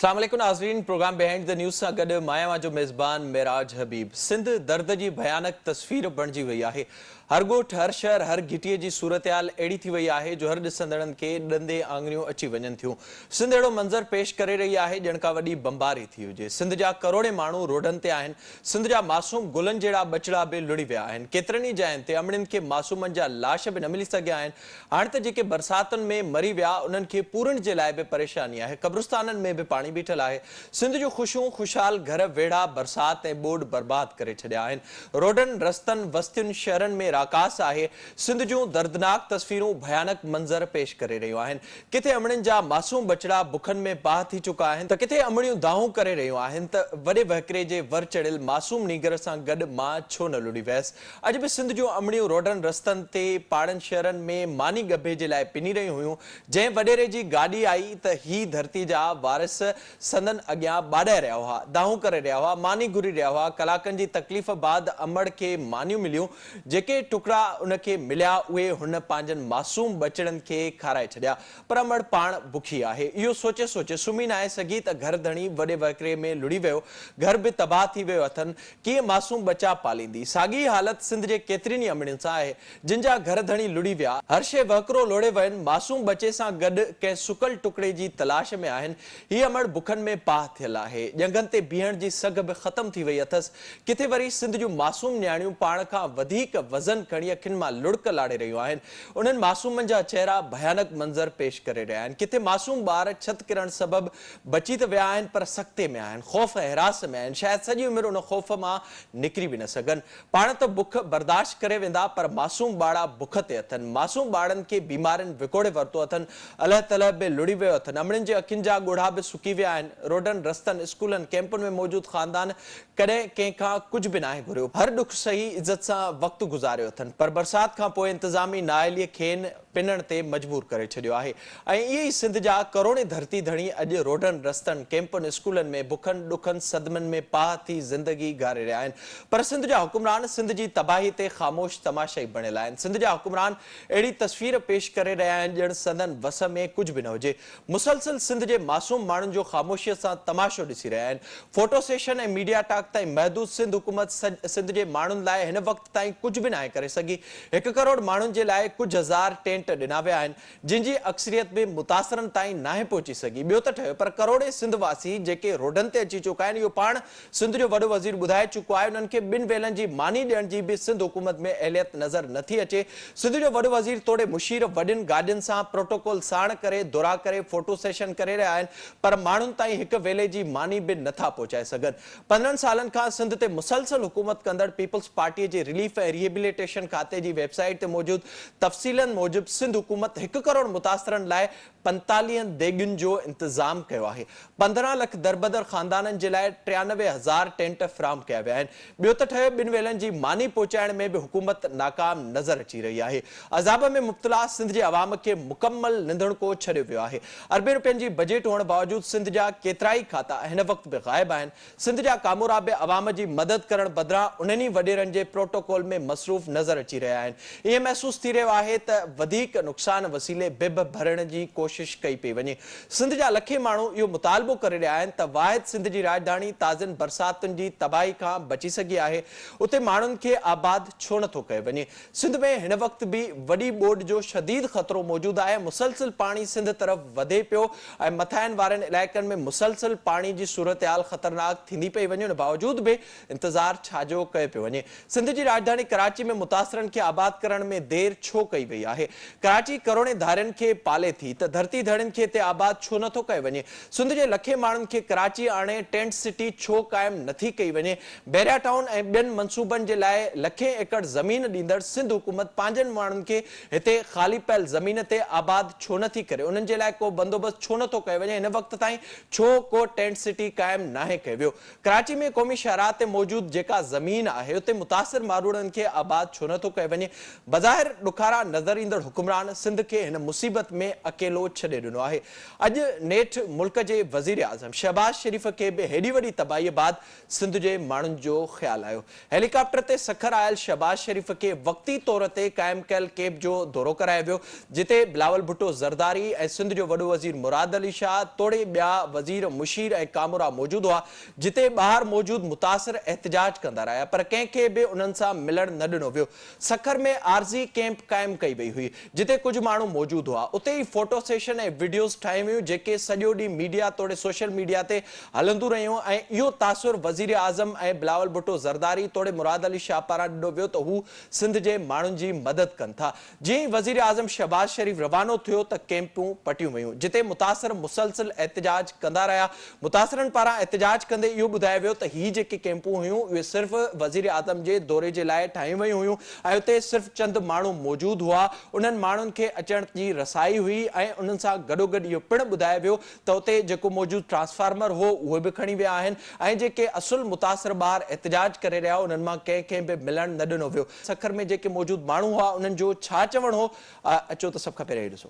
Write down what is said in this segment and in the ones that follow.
अस्सलाम वालेकुम नाज़रीन। प्रोग्राम बिहाइंड द न्यूज़ सां गॾु मां जो मेज़बान मेराज हबीब। सिंध दर्द जी भयानक तस्वीर बणिजी वई आहे। हर ॻोठ, हर शहर, हर घिटीअ जी सूरत-हाल अहिड़ी थी वई आहे जो हर ॾिसंदड़नि खे ॾंदे आङिरियूं अची वञनि थियूं। सिंध अहिड़ो मंज़र पेश करे रही आहे ॼण का वॾी बमबारी थी हुजे। सिंध जा करोड़े माण्हू रोडनि ते आहिनि। सिंध जा मासूम गुलनि जहिड़ा बचड़ा बि लुड़ी विया आहिनि। केतिरनि ई जायुनि ते अमड़ियुनि खे मासूमनि जा लाश बि न मिली सघिया आहिनि। हाणे त जेके बरसातुनि में मरी विया उन्हनि खे पूरण जे लाइ बि परेशानी आहे। क़ब्रिस्ताननि में बि पाणी बीठल आहे। सिंध जो ख़ुशियूं ख़ुशहाल घर वेड़ा बरसात ऐं ॿोॾि बर्बाद करे छॾिया आहिनि। रोडनि, रस्तनि, बस्तियुनि, शहरनि में राकास आहे। सिंध जूं दर्दनाक तस्वीरूं भयानक मंज़र पेश करे रहियूं आहिनि। किथे अमड़ियुनि जा मासूम बचड़ा बुखनि में बाहि थी चुका आहिनि त किथे अमड़ियूं दाहूं करे रहियूं आहिनि त वॾे वहकिरे जे वर चढ़ियल मासूम नीगर सां गॾु मां छो न लुड़ी वियसि। अॼु बि सिंध जूं अमड़ियूं रोडनि, रस्तनि ते, पहाड़नि, शहरनि में मानी गभे जे लाइ पिनी रहियूं हुयूं। जंहिं वॾेरे जी गाॾी आई त ही धरती जा वारिस संदन अॻियां ॿाॾाए रहिया हुआ, दाहूं करे रहिया हुआ, मानी घुरी रहिया हुआ। कलाकनि जी तकलीफ़ बाद अमड़ खे मानियूं मिलियूं। जेके टुकड़ा उनखे मिलिया उहे हुन पंहिंजनि मासूम बचड़नि खे खाराए छॾिया। पर अमड़ पाण बुखी आहे। इहो सोचे सोचे सुम्ही न आहे सघी त घर धणी वॾे वहकिरे में लुड़ी वियो। घर बि तबाह थी वियो अथनि। कीअं मासूम बचा पालींदी। साॻी हालत सिंध जे केतिरनि ई अमड़ियुनि सां आहे जिन जा घर धणी लुड़ी विया। हर शइ वहकिरो लोड़े वयुनि। मासूम बचे सां गॾु कंहिं सुकल टुकड़े जी तलाश में आहिनि। हीअ अमड़ बुखनि में पाह थियल आहे। ॼंगनि ते बीहण जी सघ बि ख़तम थी वई अथसि। किथे वरी सिंध जूं मासूम न्याणियूं पाण खां वधीक वज़न खणी अखियुनि मां लुड़क लाड़े रहियूं आहिनि। उन्हनि मासूमनि जा चेहरा भयानक मंज़र पेश करे रहिया आहिनि। किथे मासूम ॿार छित किरण सबबि बची त विया आहिनि पर सख़्ते में आहिनि, ख़ौफ़ हिरास में आहिनि। शायदि सॼी उमिरि उन ख़ौफ़ मां निकिरी बि न सघनि। पाण त बुख बर्दाश्त करे वेंदा पर मासूम ॿार बुख ते अथनि। मासूम ॿारनि खे बीमारियुनि विकोड़े वरितो अथनि। अलाह तआला बि लुड़ी वियो अथनि। अमड़ियुनि जे अखियुनि जा ॻोढ़ा बि सुकी विया आहिनि। रोडनि, रस्तनि, स्कूलनि, कैंपुनि में मौजूदु ख़ानदान कॾहिं कंहिंखां कुझु बि नाहे घुरियो। हर ॾुख सही इज़त सां वक़्तु गुज़ारियो अथनि पर बरसाति खां पोइ इंतिज़ामी नाअहलीअ खेनि पिनण ते मजबूर करे छॾियो आहे। ऐं इहे ई सिंध जा करोड़े धरती धणी अॼु रोडनि, रस्तनि, कैंपुनि, स्कूलनि में बुखनि, ॾुखनि, सदमनि में पाह थी ज़िंदगी गारे रहिया आहिनि। पर सिंध जा हुकुमरान सिंध जी तबाही ते ख़ामोश तमाशाई बणियल आहिनि। सिंध जा हुकुमरान अहिड़ी तस्वीर पेश करे रहिया आहिनि ॼण संदन वस में कुझु बि न हुजे। मुसलसल सिंध जे मासूम माण्हुनि जो ख़ामोशीअ सां तमाशो ॾिसी रहिया आहिनि। फोटो सेशन ऐं मीडिया टॉक ताईं महदूद सिंध हुकूमत सिंध जे माण्हुनि लाइ हिन वक़्त ताईं कुझु बि नाहे करे सघी। 1 करोड़ माण्हुनि जे लाइ कुझु हज़ार टेंट ॾिना विया आहिनि जिन जी अक्सरियत बि मुतासिरनि ताईं नाहे पहुची सघी। ॿियो त ठहियो पर करोड़े सिंध वासी जेके रोडनि ते अची चुका आहिनि। इहो पाण सिंध जो वॾो वज़ीर ॿुधाए चुको आहे। उन्हनि खे 2 वेलनि जी मानी ॾियण जी बि सिंध हुकूमत में अहलियत नज़र नथी अचे। सिंध जो वॾो वज़ीर तोड़े मुशीर वॾियुनि गाॾियुनि सां प्रोटोकॉल साण करे दुरा करे फोटो सेशन करे रहिया आहिनि पर माण्हुनि ताईं 1 वेले जी मानी बि नथा पहुचाए सघनि। 15 सालनि खां सिंध ते मुसलसल हुकूमत कंदड़ पीपल्स पार्टीअ जे रिलीफ ऐं रिहेबिलिटेशन खाते जी वेबसाइट ते मौजूदु तफ़सीलनि मूजिबि सिंध हुकूमत 1 करोड़ मुतासिरनि लाइ 45 देॻियुनि जो इंतज़ाम कयो आहे। 15 लख दरबदर ख़ानदाननि जे लाइ 93,000 टेंट फ़राहम कया विया आहिनि। ॿियो त ठहियो 2 वेलनि जी मानी पहुचाइण में बि हुकूमत नाकाम नज़र अची रही आहे। अज़ाब में मुब्तला सिंध जे अवाम खे मुकमल निंदणको छॾियो वियो आहे। अरबे रुपयनि जी बजट हुअण बावजूदि सिंध जा केतिरा ई खाता हिन वक़्त बि ग़ाइब आहिनि। सिंध जा कामोरा बि अवाम जी मदद करण बदिरां उन्हनि वॾेरनि जे प्रोटोकॉल में मसरूफ़ नज़र अची रहिया आहिनि। ईअं महसूस थी रहियो आहे त वधीक नुक़सान वसीले बिब भरण जी कोशिश कई पई वञे। सिंध जा लखे माण्हू इहो मुतालबो करे रहिया आहिनि त वाहिद सिंध जी राजधानी ताज़नि बरसातुनि जी तबाही खां बची सघी आहे। उते माण्हुनि खे आबाद छो नथो कयो वञे। सिंध में हिन वक़्त बि वॾी ॿोॾि जो शदीद ख़तरो मौजूदु आहे। मुसलसल पाणी सिंध तरफ़ वधे पियो ऐं मथांनि वारनि इलाइक़नि में मुसलसल पाणी जी सूरत हाल ख़तरनाक थींदी पई वञे। उन बावजूदि बि इंतज़ारु छाजो कयो पियो वञे। सिंध जी राजधानी कराची में मुतासिरनि खे आबाद करण में देरि छो कई वई आहे। कराची करोड़े धारियुनि खे पाले थी त धरती धड़ियुनि खे हिते आबाद छो नथो कयो वञे। सिंध जे लखे माण्हुनि खे कराची आणे टेंट सिटी छो क़ाइमु नथी कई वञे। बैरिया टाउन ऐं ॿियनि मनसूबनि जे लाइ लखे एकड़ ज़मीन ॾींदड़ सिंध हुकूमत पंहिंजनि माण्हुनि खे हिते ख़ाली पयल ज़मीन ते आबाद छो नथी करे। उन्हनि जे लाइ को बंदोबस्तु छो नथो कयो वञे। हिन वक़्त ताईं छो को टेंट सिटी क़ाइमु नाहे कयो वियो। कराची में क़ौमी शहरात ते मौजूदु जेका ज़मीन आहे उते मुतासिर मारूड़नि खे आबाद छो नथो कयो वञे। बज़ाहिर ॾुखारा नज़र ईंदड़ हुकुम हुकुमरान सिंध के हिन मुसीबत में अकेलो छॾे ॾिनो आहे। अॼु नेठ मुल्क जे वज़ीर आज़म शहबाज शरीफ़ खे बि हेॾी वॾी तबाही बाद सिंध जे माण्हुनि जो ख़्यालु आयो। हेलीकॉप्टर ते सखर आयल शहबाज शरीफ़ खे वक़्ती तौर ते क़ाइमु कयल कैब जो दौरो करायो वियो, जिते बिलावल भुट्टो ज़रदारी ऐं सिंध जो वॾो वज़ीर मुराद अली शाह तोड़े ॿिया वज़ीर मुशीर ऐं कामरा मौजूदु हुआ, जिते ॿाहिरि मौजूदु मुतासिर एहतजाज कंदा रहिया पर कंहिंखे बि उन्हनि सां मिलण न ॾिनो वियो। सखर में आरज़ी कैंप क़ाइमु कई वई हुई, जिते कुझु माण्हू मौजूदु हुआ। उते ई फोटो सेशन ऐं वीडियोज़ ठाहियूं वियूं, जेके सॼो ॾींहुं मीडिया तोड़े सोशल मीडिया ते हलंदियूं रहियूं ऐं इहो तासुर वज़ीर आज़म ऐं बिलावल भुट्टो ज़रदारी तोड़े मुराद अली शाह पारां ॾिनो वियो त हू सिंध जे माण्हुनि जी मदद कनि था। जीअं ई वज़ीर आज़म शहबाज शरीफ़ रवानो थियो त कैंपूं पटियूं वयूं, जिते मुतासिर मुसलसिल एहतजाज कंदा रहिया। मुतासिरनि पारां एहतजाज कंदे इहो ॿुधायो वियो त हीअ जेके कैंपूं हुयूं उहे सिर्फ़ वज़ीर आज़म जे दौरे जे लाइ ठाहियूं वयूं हुयूं ऐं उते सिर्फ़ चंद माण्हू मौजूदु हुआ। उन्हनि माण्हुनि खे अचण जी रसाई हुई ऐं उन्हनि सां गॾोगॾु इहो पिणु ॿुधायो वियो त उते जेको मौजूदु ट्रांसफार्मर हो उहे बि खणी विया आहिनि ऐं जेके असुल मुतासिर ॿार एहतजाज करे रहिया उन्हनि मां कंहिंखे बि मिलण न ॾिनो वियो। सखर में जेके मौजूदु माण्हू हुआ उन्हनि जो छा चवणु हो, अचो त सभु खां पहिरियों ॾिसो।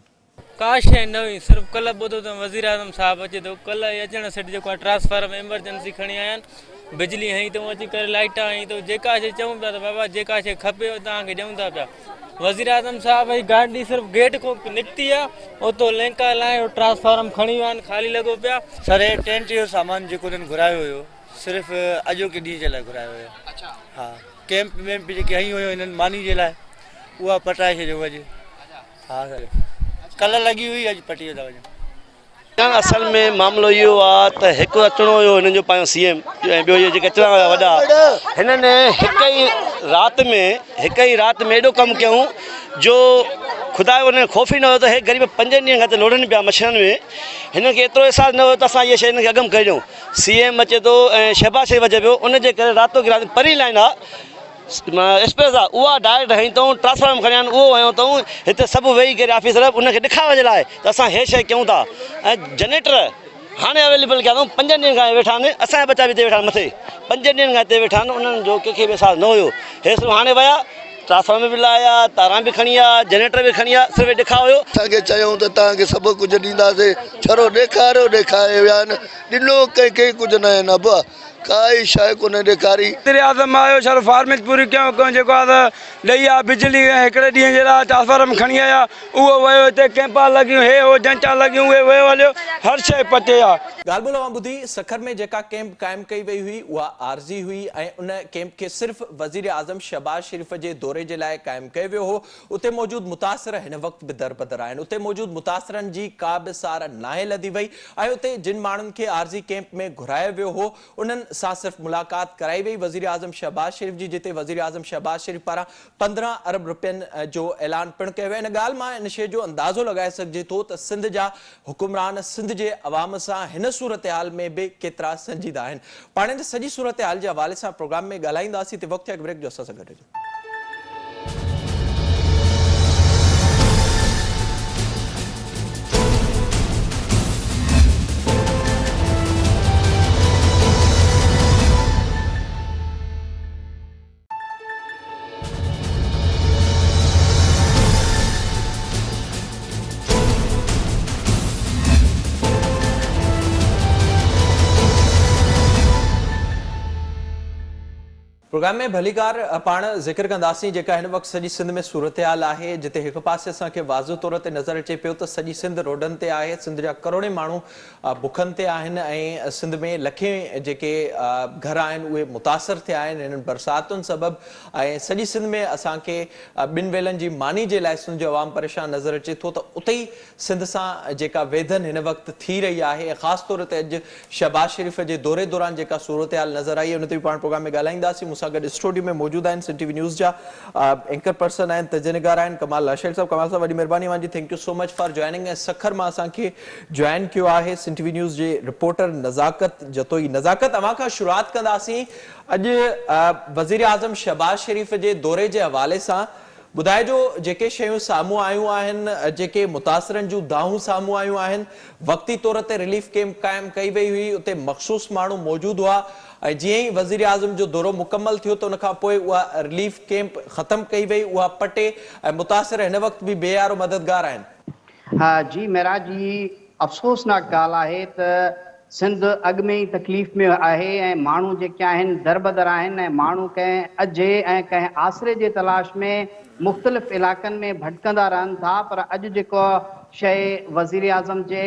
का शइ न हुई, सिर्फ़ु कल्ह ॿुधो त वज़ीर आज़म साहिबु अचे थो, कल्ह अचण सेठ जेको आहे ट्रांसफार्मर एमरजेंसी खणी आया आहिनि, बिजली हई अथऊं अची करे लाइटां हई अथऊं, जेका शइ चऊं पिया त बाबा जेका शइ खपे तव्हांखे ॾियूं था पिया। वज़ीर आज़म साहिब जी गाॾी सिर्फ़ु गेट खां निकिती आहे, उतो लिंका लाइ ट्रांसफार्मर खणी विया आहिनि, ख़ाली लॻो पिया। सर टेंट जो सामान जेको उन्हनि घुरायो हुयो सिर्फ़ु अॼोके ॾींहं जे लाइ घुरायो हुयो। हा, कैंप वैम्प जेके हई हुयूं हिननि मानी जे लाइ उहा पटाए छॾियो अॼु। हा सर, कल्ह लॻी हुई, अॼु पटी था वञूं। असल में मामिलो इहो आहे त हिकु अचिणो हुयो हिननि जो पंहिंजो सीएम ऐं ॿियो इहे जेके अचणा हुया वॾा, हिननि हिकु ई राति में एॾो कमु कयूं जो ख़ुदा जो हुनखे ख़ौफ़ ई न हुयो त हे ग़रीब 5 ॾींहं खां त लोड़नि पिया मच्छरनि में। हिननि खे एतिरो अहसासु न हुयो त असां इहा शइ हिनखे अगम करे ॾियूं। सीएम अचे थो ऐं शहबाज शरीफ़ अचे पियो, उनजे करे रातो की राति परी लाइन आहे एक्सप्रेस आहे उहा डायरेक्ट हई अथऊं, ट्रांसफार्मर खणी आहिनि उहो हयूं अथऊं। हिते सभु वेही करे ऑफिसर उनखे ॾेखारण जे लाइ त असां हे शइ कयूं था। ऐं जनरेटर हाणे अवेलेबल कया अथऊं, 5 ॾींहंनि खां वेठा आहिनि, असांजा बच्चा बि हिते वेठा आहिनि मथे, 5 ॾींहंनि खां हिते वेठा आहिनि, उन्हनि जो कंहिंखे बि अहसासु न हुयो। हे सिर्फ़ु हाणे विया, ट्रांसफार्मर बि लाया, तारां बि खणी आया, जनरेटर बि खणी आया, सिर्फ़ु ॾेखार हुयो। असांखे चयूं त तव्हांखे सभु कुझु ॾींदासीं, छड़ो ॾेखारे विया आहिनि, ॾिनो कंहिंखे कुझु न आहिनि। अबा काई शइ कोन ॾेखारी। वज़ीर आज़म आयो, छड़ो फॉर्मेलिटी पूरी कयूं, जेको आहे त ॾेई आहे बिजली हिकिड़े ॾींहं जे लाइ ट्रांसफार्मर खणी आया, उहो वियो, हिते कैंपा लॻियूं, हे हो जंचा लॻियूं, उहे वियो हलियो, हर शइ पते आहे। ॻाल्हि ॿोल ॿुधी, सखर में जेका कैंप क़ाइमु कई वई हुई उहा आरज़ी हुई ऐं उन कैंप खे सिर्फ़ वज़ीर आज़म शहबाज शरीफ़ जे दौरे जे लाइ क़ाइमु कयो वियो हो। उते मौजूदु मुतासिर हिन वक़्तु बि दरबदर आहिनि, उते मौजूदु मुतासिरनि जी का बि सार नाहे लधी वई ऐं उते जिन माण्हुनि खे आरज़ी कैंप में घुरायो वियो हो उन्हनि सां सिर्फ़ु मुलाक़ात कराई वई वज़ीर आज़म शहबाज शरीफ़ जी, जिते वज़ीर आज़म शहबाज शरीफ़ पारां 15 अरब रुपयनि जो ऐलान पिणु कयो वियो। इन ॻाल्हि मां इन शइ जो अंदाज़ो लॻाए सघिजे थो त सिंध जा हुकुमरान सिंध जे अवाम सां हिन सूरत हाल में बि केतिरा संजीदा आहिनि। पाण इन सॼी सूरत हाल जे हवाले सां प्रोग्राम में ॻाल्हाईंदासीं, त वक़्तु ब्रेक जो असां सां गॾु। प्रोग्राम में भलीकार पाण ज़िक्र कंदासीं जेका हिन वक़्तु सॼी सिंध में सूरत हाल आहे, जिते हिकु पासे असांखे वाज़ो तौर ते नज़र अचे पियो त सॼी सिंध रोडनि ते आहे, सिंध जा करोड़े माण्हू बुखनि ते आहिनि ऐं सिंध में लखे जेके घर आहिनि उहे मुतासिर थिया आहिनि हिननि बरसातुनि सबबि ऐं सॼी सिंध में असांखे 2 वेलनि जी मानी जे लाइ सिंध जो अवाम परेशान नज़र अचे थो। त उते ई सिंध सां जेका वेधन हिन वक़्तु थी रही आहे, ख़ासि तौर ते अॼु शहबाज शरीफ़ जे दौरे दौरान जेका सूरत हाल नज़र आई उन ते बि पाण प्रोग्राम में ॻाल्हाईंदासीं। मूंसां गॾु स्टूडियो में मौजूद आहिनि सिंध टीवी न्यूज़ जा एंकर पर्सन आहिनि, तजनिगार आहिनि कमाल लाशेल साहब। कमाल साहब वॾी महिरबानी मुंहिंजी, thank you so much for joining. ऐं सखर मां असांखे जॉइन कयो आहे सिंध टीवी न्यूज़ जे रिपोर्टर नज़ाकत जतोई। नज़ाकत, अवां खां शुरूआत कंदासीं। अॼु वज़ीर आज़म शहबाज शरीफ़ जे दौरे जे हवाले सां ॿुधाइजो जेके शयूं साम्हूं आयूं आहिनि, जेके मुतासिरनि जूं दाहूं साम्हूं आयूं आहिनि, वक़्ती तौर ते रिलीफ कैंप क़ाइमु कई वई हुई, उते मख़सूस माण्हू मौजूदु हुआ ऐं जीअं ई वज़ीर आज़म जो दौरो मुकमल थियो त उन खां पोइ उहा रिलीफ कैंप ख़तमु कई वई, उहा पटे ऐं मुतासिर हिन वक़्तु बि बेयारो मददगार आहिनि। हाँ जी महराज जी, अफ़सोसनाक ॻाल्हि आहे त सिंध अॻु में ई तकलीफ़ में आहे ऐं माण्हू जेके आहिनि दरबदर आहिनि ऐं माण्हू कंहिं अजे ऐं कंहिं आसरे जे तलाश में मुख़्तलिफ़ इलाइक़नि में भटकंदा रहनि था। पर अॼु जेको शइ वज़ीर आज़म जे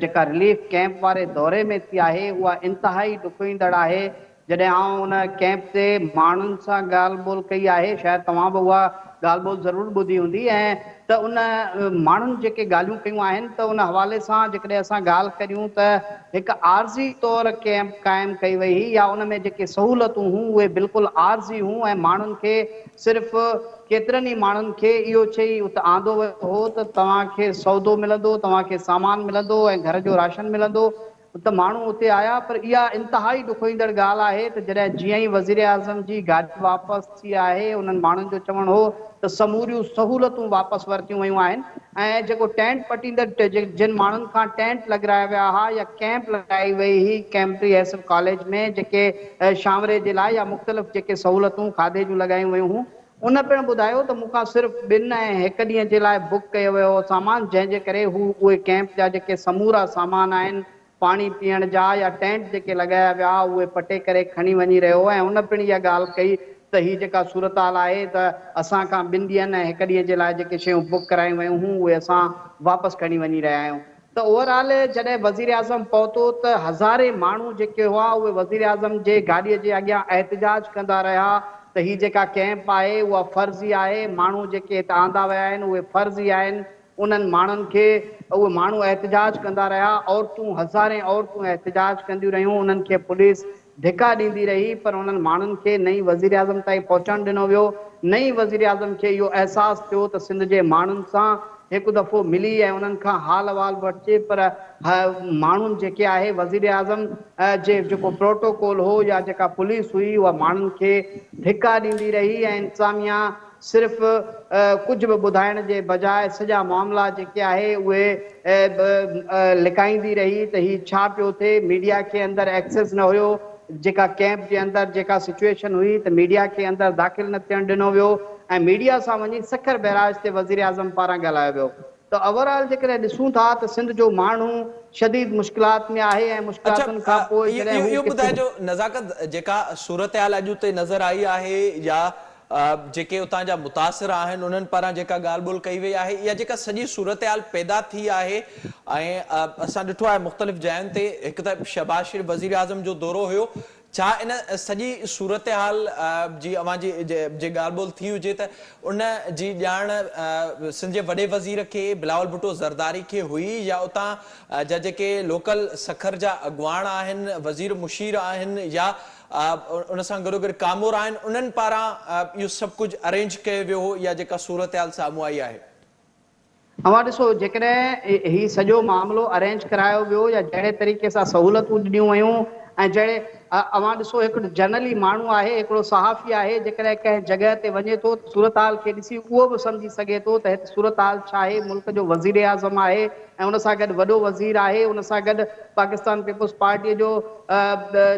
जेका रिलीफ कैंप वारे दौरे में थी आहे उहा इंतिहाई ॾुखोईंदड़ आहे। जॾहिं आउं उन कैंप ते माण्हुनि सां ॻाल्हि ॿोल कई आहे, शायदि तव्हां बि उहा ॻाल्हि ॿोल ज़रूरु ॿुधी हूंदी, ऐं त उन माण्हुनि जेके ॻाल्हियूं कयूं आहिनि त उन हवाले सां जेकॾहिं असां ॻाल्हि करियूं त हिकु आर्ज़ी तौरु कैंप क़ाइमु कई वई हुई या उन में जेके सहूलियतूं हुयूं उहे बिल्कुलु आर्ज़ी हुयूं ऐं माण्हुनि खे सिर्फ़ु केतिरनि ई माण्हुनि खे इहो चई उते आंदो वियो हो त तव्हांखे सौदो मिलंदो, तव्हांखे सामान मिलंदो ऐं घर जो राशन मिलंदो, त माण्हू उते आया। पर इहा इंतिहाई ॾुखोईंदड़ ॻाल्हि आहे त जॾहिं जीअं ई वज़ीर आज़म जी गाॾी वापसि थी आहे, उन्हनि माण्हुनि जो चवणु हो त समूरियूं सहूलियतूं वापसि वरितियूं वयूं आहिनि ऐं जेको टेंट पटींदड़ जिन माण्हुनि खां टेंट लॻाया विया हुआ या कैंप लॻाई वई हुई कैंप्री हैसिफ कॉलेज में, जेके शामरे जे लाइ या मुख़्तलिफ़ जेके सहूलियतूं खाधे जूं लॻायूं वयूं हुयूं, उन पिणु ॿुधायो त मूंखां सिर्फ़ु 2 ऐं 1 ॾींहं जे लाइ बुक कयो वियो हो सामान, जंहिंजे करे हू उहे कैंप जा जेके समूरा सामान आहिनि, पाणी पीअण जा या टेंट जेके लॻाया विया उहे पटे करे खणी वञी रहियो। ऐं उन पिणु इहा ॻाल्हि कई त हीअ जेका सूरत हाल आहे त असां खां 2 ॾींहंनि ऐं 1 ॾींहं जे लाइ जेके शयूं बुक करायूं वयूं हुयूं उहे असां वापसि खणी वञी रहिया आहियूं। त ओवरऑल जॾहिं वज़ीर आज़म पहुतो त हज़ारे माण्हू जेके हुआ उहे वज़ीर आज़म जे गाॾीअ जे अॻियां एहतिजाज कंदा रहिया त हीअ जेका कैंप आहे उहा फ़र्ज़ी आहे, माण्हू जेके हिते आंदा विया आहिनि उहे फ़र्ज़ी आहिनि। उन्हनि माण्हुनि खे उहे माण्हू एहतिजाज कंदा रहिया, औरतूं हज़ारे औरतूं एहतिजाज कंदियूं रहियूं, उन्हनि खे पुलिस धिका ॾींदी रही, पर उन्हनि माण्हुनि खे न ई वज़ीर आज़म ताईं पहुचणु ॾिनो वियो, न ई वज़ीर आज़म खे इहो अहसासु थियो त सिंध जे माण्हुनि सां हिकु दफ़ो मिली ऐं उन्हनि खां हाल अहिवाल वठिजे। पर माण्हुनि जेके आहे वज़ीर आज़म जे जेको प्रोटोकॉल हो या जेका पुलिस हुई उहा माण्हुनि खे धिका ॾींदी रही ऐं इंतिज़ामिया सिर्फ़ु कुझु बि ॿुधाइण जे बजाए सॼा मामला जेके आहे उहे लिकाईंदी रही त हीउ छा पियो थिए। मीडिया खे अंदरि एक्सेस न हुयो, जेका कैंप जे अंदरि जेका सिचुएशन हुई त मीडिया खे अंदरि दाख़िल न थियणु ॾिनो वियो ऐं मीडिया सां वञी सखर बैराज ते वज़ीर आज़म पारां ॻाल्हायो वियो। त ओवरऑल जेकॾहिं ॾिसूं था त सिंध जो माण्हू शदीद मुश्किलात में आहे ऐं मुश्किलातुनि खां पोइ इहो ॿुधाइजो नज़ाकत, जेका सूरत हाल अॼु उते नज़र आई आहे या जेके उतां जा मुतासिर आहिनि उन्हनि पारां जेका ॻाल्हि ॿोल कई वई आहे, इहा जेका सॼी सूरत हाल पैदा थी आहे ऐं असां ॾिठो आहे मुख़्तलिफ़ जायुनि ते, हिकु त शहबाज शरीफ़ वज़ीर आज़म जो दौरो हुयो, छा इन सॼी सूरत हाल जी अवां जी ॻाल्हि ॿोल थी हुजे त उन जी ॼाण सिंध जे वॾे वज़ीर खे बिलावल भुट्टो ज़रदारी खे हुई या उतां जा जेके लोकल सखर जा अॻुवाण आहिनि, वज़ीर मुशीर आहिनि या उन सां गॾोगॾु कामोर आहिनि, उन्हनि पारां इहो सभु कुझु अरेंज कयो वियो हो या जेका सूरत हाल साम्हूं आई आहे? अवां ॾिसो, जेकॾहिं हीउ सॼो मामिलो अरेंज करायो वियो या जहिड़े तरीक़े सां सहूलियतूं ॾिनियूं वयूं ऐं जहिड़े अवां ॾिसो हिकिड़ो जनरली माण्हू आहे, हिकिड़ो सहाफ़ी आहे, जेकॾहिं कंहिं जॻह ते वञे थो सूरत हाल खे ॾिसी उहो बि सम्झी सघे थो त हिते सूरत हाल छा आहे। मुल्क जो वज़ीर आज़म आहे ऐं उन सां गॾु वॾो वज़ीर आहे, उन सां गॾु पाकिस्तान पीपुल्स पार्टीअ जो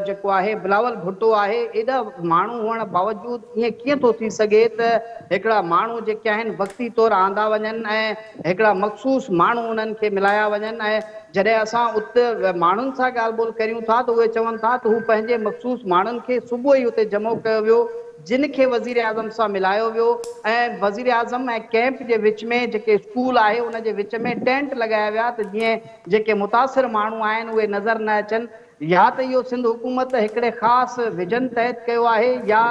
जेको आहे बिलावल भुट्टो आहे। एॾा माण्हू हुअण बावजूदि ईअं कीअं थो थी सघे त हिकिड़ा माण्हू जेके आहिनि वक़्ती तौरु आंदा वञनि ऐं हिकिड़ा मख़सूस माण्हू उन्हनि खे मिलाया वञनि ऐं जॾहिं असां उते माण्हुनि सां ॻाल्हि ॿोल करियूं था त उहे चवनि था त हू पंहिंजे मख़सूस माण्हुनि खे सुबुह ई उते जमो कयो वियो, जिन खे वज़ीर आज़म सां मिलायो वियो ऐं वज़ीर आज़म ऐं कैंप जे विच में जेके स्कूल आहे उन जे विच में टेंट लॻाया विया त जीअं जेके मुतासिर माण्हू आहिनि उहे नज़र न अचनि। या त इहो सिंध हुकूमत हिकिड़े ख़ासि विजन तहत कयो आहे या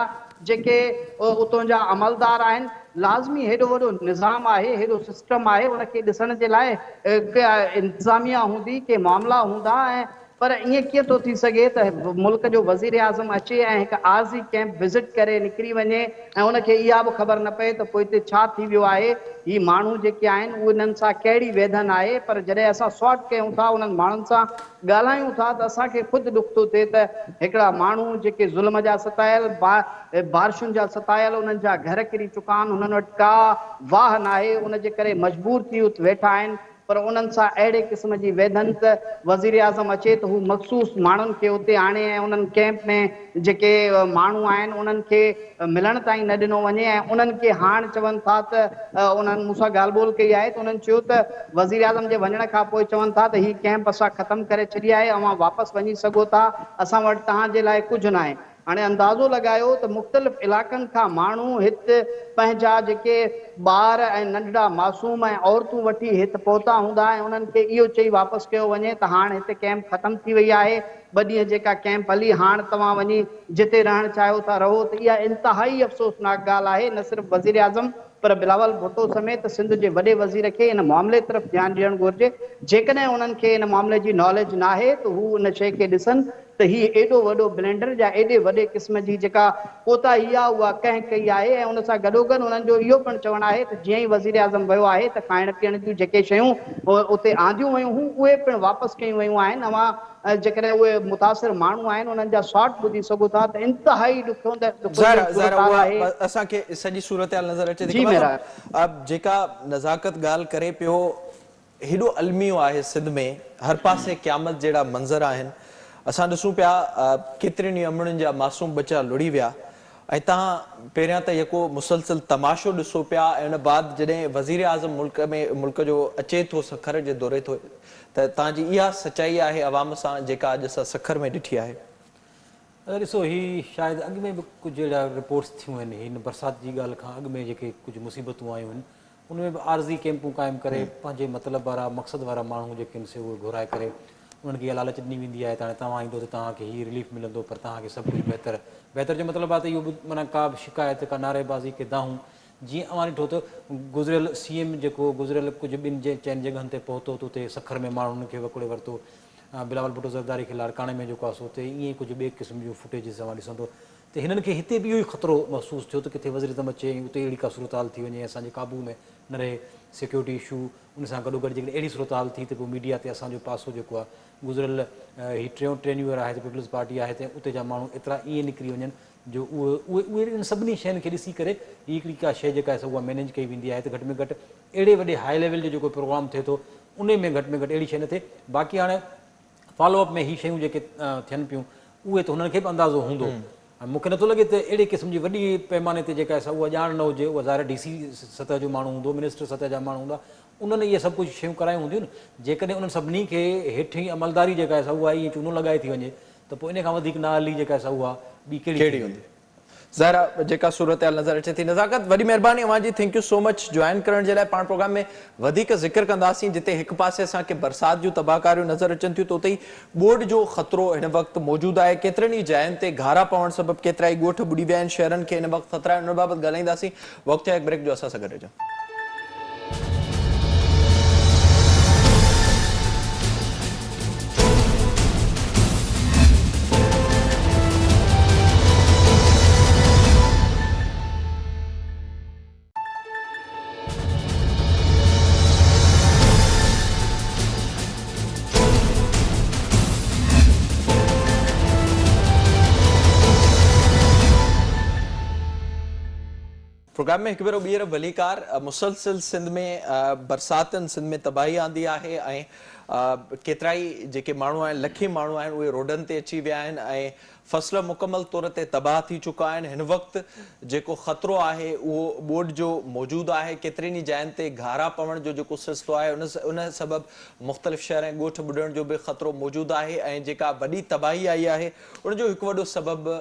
जेके उतां जा अमलदार आहिनि, लाज़मी हेॾो वॾो निज़ाम आहे, हेॾो सिस्टम आहे, उनखे ॾिसण जे लाइ इंतिज़ामिया हूंदी, के मामला हूंदा ऐं पर ईअं कीअं थो थी सघे त मुल्क जो वज़ीर आज़म अचे ऐं हिकु आर्ज़ी कैंप विज़िट करे निकिरी वञे ऐं उनखे इहा बि ख़बर न पए त पोइ हिते छा थी वियो आहे, ही माण्हू जेके आहिनि उहे उन्हनि सां कहिड़ी वेधन आहे। पर जॾहिं असां सॉर्ट कयूं था, उन्हनि माण्हुनि सां ॻाल्हायूं था, त असांखे ख़ुदि ॾुख थो थिए त हिकिड़ा माण्हू जेके ज़ुल्म जा सतायल बारिशुनि जा सतायल, उन्हनि जा घर किरी चुका आहिनि, उन्हनि वटि का वाह न आहे, उनजे करे मजबूर थी वेठा आहिनि। पर उन्हनि सां अहिड़े क़िस्म जी वेधन त वज़ीर आज़म अचे त हू मख़सूस माण्हुनि खे उते आणे ऐं उन्हनि कैंप में जेके माण्हू आहिनि उन्हनि खे मिलण ताईं न ॾिनो वञे। ऐं उन्हनि खे हाणे चवनि था त उन्हनि मूंसां ॻाल्हि ॿोल कई आहे त उन्हनि चयो त वज़ीर आज़म जे वञण खां पोइ चवनि था त हीअ कैंप असां ख़तमु करे छॾी आहे, अवां वापसि वञी सघो था, असां वटि तव्हांजे लाइ कुझु न आहे। हाणे अंदाज़ो लॻायो त मुख़्तलिफ़ इलाइक़नि खां माण्हू हिते पंहिंजा जेके ॿार ऐं नंढड़ा मासूम ऐं औरतूं वठी हिते पहुता हूंदा ऐं उन्हनि खे इहो चई वापसि कयो वञे त हाणे हिते कैंप ख़तमु थी वई आहे, 2 ॾींहं जेका कैंप हली, हाणे तव्हां वञी जिते रहणु चाहियो था रहो। त इहा इंतिहाई अफ़सोसनाक ॻाल्हि आहे, न सिर्फ़ु वज़ीर आज़म पर बिलावल भुट्टो समेत सिंध जे वॾे वज़ीर खे इन मामले तरफ़ ध्यानु ॾियणु घुरिजे। जेकॾहिं उन्हनि खे इन मामले जी नॉलेज न आहे त हू उन शइ खे ॾिसनि त हीउ एॾो वॾो ब्लेंडर या एॾे वॾे क़िस्म जी जेका कोताही आहे उहा कंहिं कई आहे। ऐं उन सां गॾोगॾु उन्हनि जो इहो पिणु चवणु आहे त जीअं ई वज़ीर आज़म वियो आहे त खाइण पीअण जूं जेके शयूं उते आंदियूं वयूं हुयूं उहे पिणु वापसि कयूं वयूं आहिनि। अवां जेकॾहिं उहे मुतासिर माण्हू आहिनि उन्हनि जा शॉट ॿुधी सघो था त इंतिहाई ज़ाहिर ॾुखोई आहे। उहा असांखे सॼी सूरत नज़र अचे थी। जी मेरा अब जेका नज़ाकत ॻाल्हि करे पियो, हेॾो अलमियो आहे सिंध में, हर पासे क़यामत जहिड़ा मंज़र आहिनि। असां ॾिसूं पिया केतिरनि ई अमड़नि जा मासूम बचा लुड़ी विया ऐं तव्हां पहिरियां त यको मुसलसिल तमाशो ॾिसो पिया ऐं उन बाद जॾहिं वज़ीर आज़म मुल्क जो अचे थो सखर जे दौरे थो, त तव्हांजी इहा सचाई आहे अवाम सां जेका अॼु असां सखर में ॾिठी आहे? अगरि ॾिसो, ही शायदि अॻु में बि कुझु अहिड़ा रिपोर्ट्स थियूं आहिनि, हिन बरसाति जी ॻाल्हि खां अॻु में जेके कुझु मुसीबतूं आयूं आहिनि उनमें बि आर्ज़ी कैंपूं क़ाइमु करे पंहिंजे मतिलब वारा मक़सद वारा माण्हू जेके आहिनि से उहे घुराए करे उन्हनि खे इहा लालच ॾिनी वेंदी आहे त हाणे तव्हां ईंदो त तव्हांखे हीअ रिलीफ मिलंदो, पर तव्हांखे सभु कुझु बहितर जो मतिलबु आहे त इहो माना का बि शिकायत का नारेबाज़ी के दाहूं जीअं अवां ॾिठो त गुज़िरियल CM जेको गुज़िरियल कुझु 2 चइनि जॻहनि ते पहुतो त उते सखर में माण्हुनि खे वकोड़े वरितो, बिलावल भुट्टो ज़रदारी खे लाड़काणे में जेको आहे सो उते ईअं कुझु ॿिए क़िस्म जूं फुटेजिस अवां ॾिसंदो त हिननि खे हिते बि इहो ई ख़तरो महसूसु थियो त किथे वज़ीर आज़म अचे उते अहिड़ी का सूरत हाल थी वञे असांजे क़ाबू में न रहे, सिक्योरिटी इशू, उन सां गॾोगॾु जेकॾहिं अहिड़ी सूरत हाल थी त पोइ मीडिया ते असांजो पासो जेको आहे गुज़िरियल ही 3 न्यू ईयर आहे त पीपल्स पार्टी आहे त उते जा माण्हू एतिरा ईअं निकिरी वञनि जो उहे सभिनी शयुनि खे ॾिसी करे हीअ हिकिड़ी का शइ जेका आहे उहा मैनेज कई वेंदी आहे त घटि में घटि अहिड़े वॾे हाई लेवल जो जेको प्रोग्राम थिए थो उन में घटि में घटि अहिड़ी शइ न थिए। बाक़ी हाणे फॉलोअप में ही शयूं जेके थियनि पियूं उहे त हुननि खे बि अंदाज़ो हूंदो। मूंखे नथो लॻे त अहिड़े क़िस्म जी वॾी पैमाने ते जेका आहे उहा ॼाण न हुजे, उहा ज़ाहिर DC सतह जो माण्हू हूंदो, मिनिस्टर सतह जा माण्हू हूंदा, उन्हनि इहे सभु कुझु शयूं करायूं हूंदियूं न। जेकॾहिं उन्हनि सभिनी खे हेठि अमलदारी जेका आहे उहा ईअं चूनो लॻाए थी वञे त पोइ इन खां वधीक नाली जेका आहे उहा ॿी कहिड़ी हूंदी? ज़ाहिर जेका सूरत नज़र अचे थी। नज़ाकत वॾी महिरबानी अवां जी, thank you so much join करण जे लाइ। पाण प्रोग्राम में वधीक ज़िक्र कंदासीं जिते हिकु पासे असांखे बरसाति जूं तबाहकारियूं नज़र अचनि थियूं त उते ई ॿोॾि जो ख़तरो हिन वक़्तु मौजूदु आहे। केतिरनि ई जायुनि ते घारा पवण सबबु केतिरा ई ॻोठ ॿुॾी विया आहिनि, शहरनि खे हिन वक़्तु ख़तरा आहे, उन बाबति ॻाल्हाईंदासीं। वक़्तु आहे ब्रेक जो, असां सां गॾु रहजो। प्रोग्राम में हिकु भेरो ॿीहर भलीकार। मुसलसिल सिंध में बरसातनि सिंध में तबाही आंदी आहे ऐं केतिरा ई जेके माण्हू आहिनि, लखे माण्हू आहिनि, उहे रोडनि ते अची विया आहिनि ऐं फसल मुकमल तौर ते तबाह थी चुका आहिनि। हिन वक़्तु जेको ख़तरो आहे उहो ॿोॾि जो मौजूदु आहे। केतिरनि ई जायुनि ते घारा पवण जो जेको सिलसिलो आहे उन सबबु मुख़्तलिफ़ शहर ऐं ॻोठ ॿुॾण जो बि ख़तरो मौजूदु आहे ऐं जेका वॾी तबाही आई आहे उनजो हिकु वॾो सबबु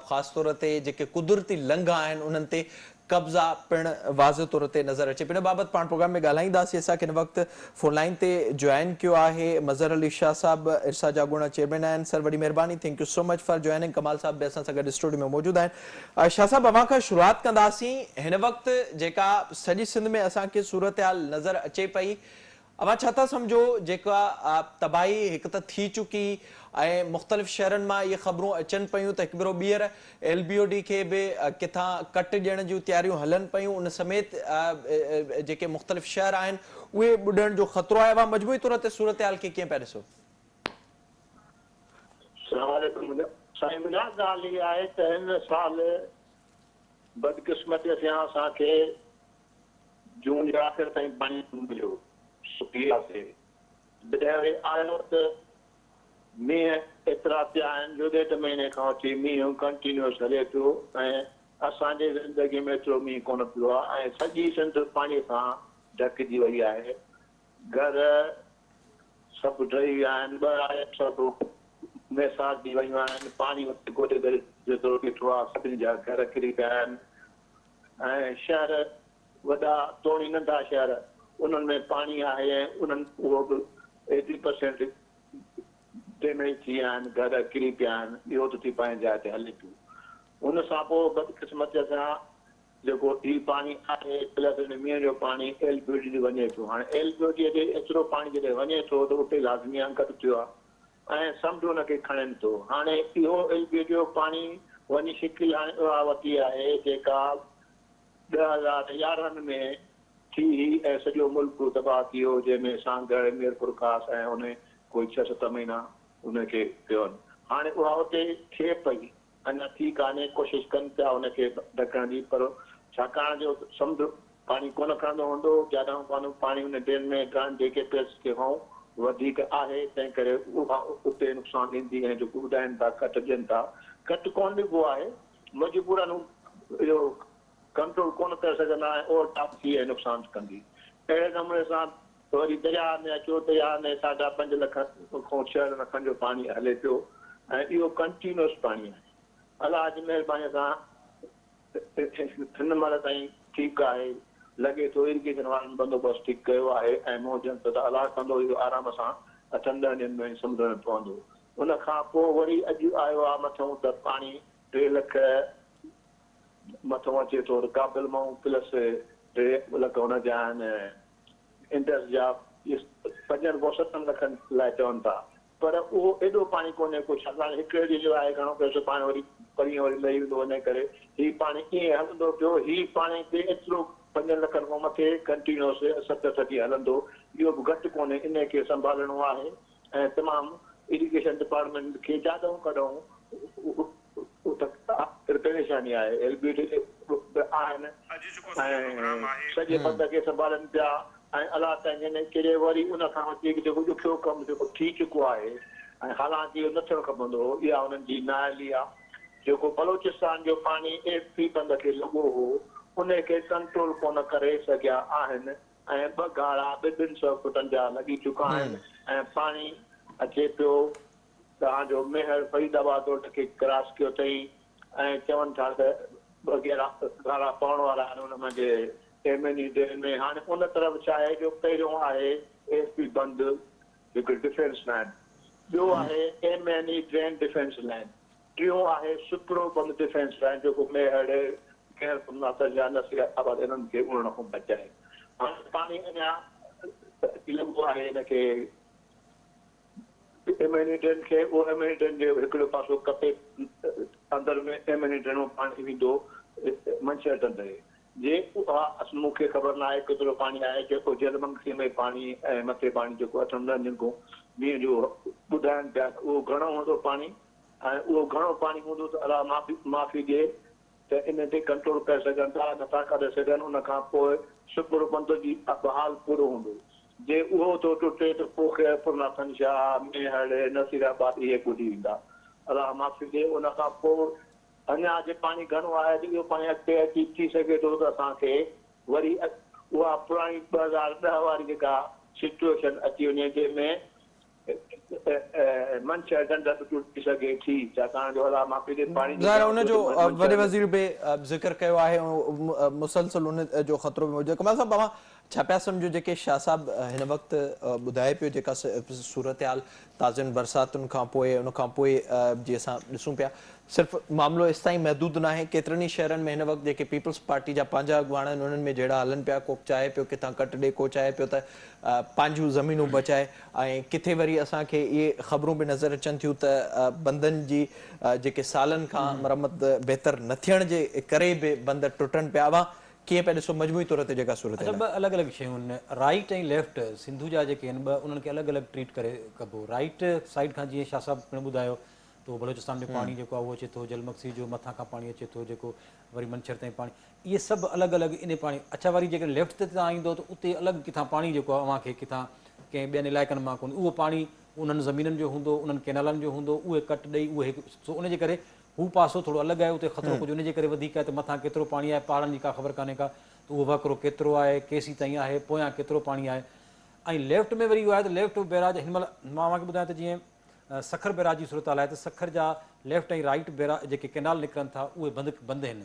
ख़ासि तौर ते जेके कुदरती लंघ आहिनि उन्हनि ते कब्ज़ा पिणु वाज़ तौर ते नज़र अचे पिण बाबति पाण प्रोग्राम में ॻाल्हाईंदासीं। असांखे हिन वक़्तु फ़ोन लाइन ते जॉइन कयो आहे मज़हर अली शाह साहब, इरसा जागोणा चेयरमैन आहिनि। सर वॾी महिरबानी, thank you so much for joining. कमाल साहब बि असां सां गॾु स्टूडियो में मौजूदु आहिनि। शाह साहब, अवां खां शुरूआति कंदासीं। हिन वक़्तु जेका सॼी सिंध में असांखे सूरत हाल नज़र अचे पई, अवां छा था सम्झो जेका तबाही हिकु त थी चुकी ऐं मुख़्तलिफ़ शहरनि मां इहे ख़बरूं अचनि पियूं त हिकु भेरो ॿीहर LBOD खे बि किथां कट ॾियण जूं तयारियूं हलनि पियूं उन समेत जेके मुख़्तलिफ़ शहर आहिनि उहे ॿुॾण जो ख़तरो आहे। अवां मजमूई तौर ते सूरत हाल खे कीअं पिया ॾिसो? साईं मुंहिंजा ॻाल्हि इहा आहे त हिन साल बदकिस्मतीअ सां असांखे जून जे आख़िर ताईं पाणी मिलियो सुकी आयो त मींहं एतिरा पिया आहिनि जो ॾेढ महीने खां वठी मींहुं कंटिन्यूअस हले पियो ऐं असांजे ज़िंदगी में एतिरो मींहुं कोन पियो आहे ऐं सॼी सिंध पाणीअ सां ढकिजी वई आहे। घर सभु ढही विया आहिनि, ॿार सभु मैसाज थी वयूं आहिनि, पाणी गोॾे करे जेतिरो बीठो आहे सभिनी जा घर किरी पिया आहिनि ऐं शहर वॾा तोड़ी नंढा शहर उन्हनि में पाणी आहे ऐं उन्हनि उहो बि 80% डैमेज थी विया आहिनि, घर किरी पिया आहिनि। इहो त थी पंहिंजी जाइ ते हले पियो। उन सां पोइ बदकिस्मतीअ सां जेको हीउ पाणी आहे प्लस हिन मींहं जो पाणी LBOD ॾे वञे थो। हाणे LBOD ॾे एतिरो पाणी जॾहिं वञे थो त उते लाज़मी घटि थियो आहे ऐं समुंड हुनखे खणनि थो। हाणे इहो LBOD जो पाणी वञी शिकिल हाणे उहा वरिती आहे जेका 2011 में थी ऐं सॼो मुल्क तबाह थी वियो, जंहिंमें सांगड़ मीरपुर ख़ासि ऐं उन कोई 6-7 महीना उनखे पियो। हाणे उहा उते थिए पई, अञा थी कान्हे, कोशिशि कनि पिया उनखे ढकण जी, पर छाकाणि जो समुंड पाणी कोन खणंदो हूंदो, ज्यादा पाणी उन ड्रेन में ड्राइण जेके पेस खे खां वधीक आहे, तंहिं करे उहा उते नुक़सानु ॾींदी ऐं जेको ॿुधाइनि था कट ॾियनि था। कट कोन ॾिबो आहे, मजबूरन इहो कंट्रोल कोन करे सघंदा ऐं ओवरटॉप थी ऐं नुक़सानु कंदी। अहिड़े नमूने सां वरी दरिया में अचो, दरिया में 5.5 लख खां 6 लखनि जो पाणी हले पियो ऐं इहो कंटिन्यूअस पाणी आहे। अलाह जी महिरबानी सां हिन महिल ताईं ठीकु आहे, लॻे थो इरिगेशन वारनि बंदोबस्तु ठीकु कयो आहे ऐं मौजनि त अलाह कंदो इहो आराम सां 8-10 ॾींहंनि में समुझ में पवंदो। उन खां पोइ वरी अॼु आयो आहे मथां त पाणी 3 लख मथां अचे थो क़ाबिल मां प्लस 3 लख हुन जा आहिनि इंडस जा 5-7 लखनि लाइ चवनि था, पर उहो एॾो पाणी कोन्हे को। छाकाणि हिकु ॾींहं जो आहे घणो पैसो पाणी वरी परीहं वरी लही वेंदो, इन करे हीउ पाणी कीअं हलंदो पियो। हीउ पाणी ते एतिरो 5 लखनि खां मथे कंटिन्यूअस 7 ॾींहं हलंदो, इहो बि घटि कोन्हे। इन खे संभालणो आहे ऐं तमामु इरिगेशन डिपार्टमेंट खे जाॾूं कढूं परेशानी आहे। LBOD आहिनि ऐं सॼे बंद खे संभालनि पिया ऐं अलाह ताईं कहिड़े वरी उन खां वधीक जेको ॾुखियो कमु जेको थी चुको आहे ऐं हालांकि इहो न थियणु खपंदो हो, इहा उन्हनि जी नाअहली आहे। जेको बलोचिस्तान जो पाणी AP बंद खे लॻो हो उनखे कंट्रोल कोन करे सघिया आहिनि ऐं 2 गाड़ा 200 फुटनि जा लॻी चुका आहिनि ऐं पाणी अचे पियो। तव्हांजो मेहर फरीदाबाद रोड खे क्रॉस कयो अथई ऐं चवनि था त 2 गाड़ा पवण वारा आहिनि उन जे एमएनई ड्रेन में। हाणे उन तरफ़ छा आहे जो पहिरियों आहे AP बंदि हिकु डिफेंस लाइन, ॿियो आहे MNE ड्रेन डिफेंस लाइन, टियों आहे सुपरो बंदि डिफेंस लाइन जेको मेहर केर जा नसीबाद इन्हनि खे उड़ण खां बचाए। हाणे पाणी अञा लॻो आहे हिनखे MNE ड्रेन खे, उहो MNE ड्रेन जो हिकिड़ो पासो कपे अंदरि में MNE ड्रेन में पाणी वेंदो मंछर ॾंडे जे उहा मूंखे ख़बर न आहे केतिरो पाणी आहे। जेको जलमंगसी में पाणी ऐं मथे पाणी जेको 8-10 ॾींहंनि खां मींहं जो ॿुधाइनि पिया उहो घणो हूंदो पाणी ऐं उहो घणो पाणी हूंदो त अलाह माफ़ी ॾिए त इन ते कंट्रोल करे सघनि था, नथा करे सघनि। उन खां पोइ शुक्र बंद जी बहाल पूरो हूंदो। जे उहो थो टुटे त पोइ ख़ैरपुर शाह मेहर नसीराबाद इहे ॿुधी वेंदा, अलाह माफ़ी ॾिए। उन खां पोइ अञा जे पाणी घणो आहे इहो पाणी अॻिते अची थी सघे थो त असांखे वरी उहा पुराणी 2010 वारी जेका सिचुएशन अची वञे जंहिंमें मंछर ॾंड टुटी सघे थी, छाकाणि जो अलाह माफ़ी ॾिए पाणी उनजो वॾे वज़ीर बि ज़िक्र कयो आहे, मुसलसल उन जो ख़तरो बि मौजूदु आहे। कमाल साहब, छा पिया सम्झो जेके शाह साहब हिन वक़्तु ॿुधाए पियो जेका सूरत हाल ताज़नि बरसातुनि खां पोइ उन खां पोइ जीअं असां ॾिसूं पिया सिर्फ़ु मामिलो इस ताईं महदूद न आहे केतिरनि ई शहरनि में हिन वक़्तु जेके पीपल्स पार्टी जा पंहिंजा अॻुवान आहिनि उन्हनि में जहिड़ा हलनि पिया को चाहे पियो किथां कट ॾे को चाहे पियो त पंहिंजूं ज़मीनूं बचाए ऐं किथे वरी असांखे इहे ख़बरूं बि नज़र अचनि थियूं त बंदनि जी जेके सालनि खां मरमत बहितर न थियण जे करे बि बंद टुटनि पिया हुआ कीअं पिया ॾिसो मजमूई तौर ते जेका सूरत अच्छा ॿ अलॻि अलॻि शयूं आहिनि राइट ऐं लेफ्ट सिंधु जा जेके आहिनि ॿ उन्हनि खे अलॻि अलॻि ट्रीट करे कबो राइट साइड खां जीअं शाह साहब पिणु ॿुधायो तो बलोचिस्तान जो पाणी जेको आहे उहो अचे थो जलमक्सी जो मथां खां पाणी अचे थो जेको वरी मंछर ताईं पाणी इहे सभु अलॻि अलॻि इन पाणी अच्छा वरी जेके लेफ्ट ते तव्हां ईंदो त उते अलॻि किथां पाणी जेको आहे अव्हांखे किथां कंहिं ॿियनि इलाइक़नि मां कोन्हे उहो पाणी उन्हनि ज़मीननि जो हूंदो उन्हनि कैनालनि जो हूंदो उहे कट ॾेई उहे सो उनजे करे हू पासो थोरो अलॻि आहे उते ख़तरो कुझु उनजे करे वधीक आहे त मथां केतिरो पाणी आहे पहाड़नि जी का ख़बर कान्हे का त उहो वकिरो केतिरो आहे केसी ताईं आहे पोयां केतिरो पाणी आहे ऐं लेफ्ट में वरी इहो आहे त लेफ्ट बैराज हिन महिल मां तव्हांखे ॿुधायां त जीअं सखर बैराज जी सूरत हाल आहे त सखर जा लेफ्ट ऐं राइट बैराज जेके कैनाल निकिरनि था उहे बंदि आहिनि